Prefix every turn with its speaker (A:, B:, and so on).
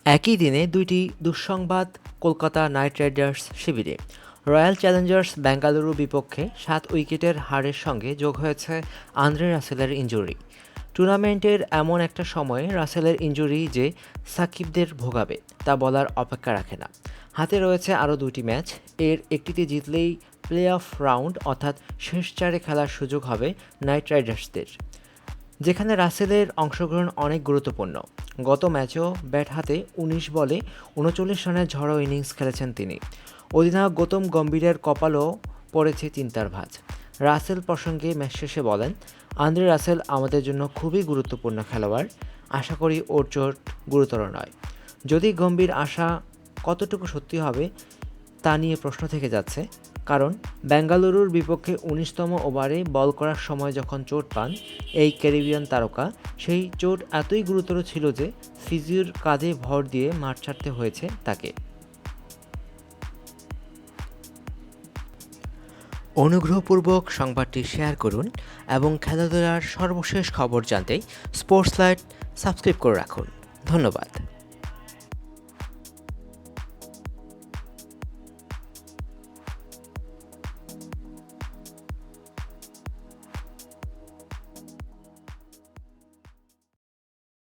A: একই দিনে দুইটি দুঃসংবাদ কলকাতা নাইট রাইডার্স শিবিরে। রয়্যাল চ্যালেঞ্জার্স বেঙ্গালুরু বিপক্ষে ৭ উইকেটের হারের সঙ্গে যোগ হয়েছে আন্দ্রে রাসেলের ইনজুরি। টুর্নামেন্টের এমন একটা সময়ে রাসেলের ইনজুরি যে সাকিবদের ভোগাবে তা বলার অপেক্ষা রাখে না। হাতে রয়েছে আরও দুটি ম্যাচ, এর একটিতে জিতলেই প্লে অফ রাউন্ড অর্থাৎ শেষ চারে খেলার সুযোগ হবে নাইট রাইডার্সদের, যেখানে রাসেলের অংশগ্রহণ অনেক গুরুত্বপূর্ণ। গত ম্যাচেও ব্যাট হাতে ১৯ বলে ৩৯ রানের ঝড়ো ইনিংস খেলেছেন তিনি। অধিনায়ক গৌতম গম্ভীরের কপালও পড়েছে চিন্তার ভাঁজ। রাসেল প্রসঙ্গে ম্যাচ শেষে বলেন, আন্দ্রে রাসেল আমাদের জন্য খুবই গুরুত্বপূর্ণ খেলোয়াড়। আশা করি ওর চোট গুরুতর নয়। যদি গম্ভীর আশা কতটুকু সত্যি হবে তা নিয়ে প্রশ্ন থেকে যাচ্ছে, কারণ বেঙ্গালুরুর বিপক্ষে ১৯তম ওভারে বল করার সময় যখন চোট পান এই ক্যারিবিয়ান তারকা, সেই চোট এতই গুরুতর ছিল যে ফিজিওর কাঁধে ভর দিয়ে মাঠ ছাড়তে হয়েছে তাকে। অনুগ্রহপূর্বক সংবাদটি শেয়ার করুন এবং খেলাধুলার সর্বশেষ খবর জানতে স্পোর্টস লাইট সাবস্ক্রাইব করে রাখুন। ধন্যবাদ।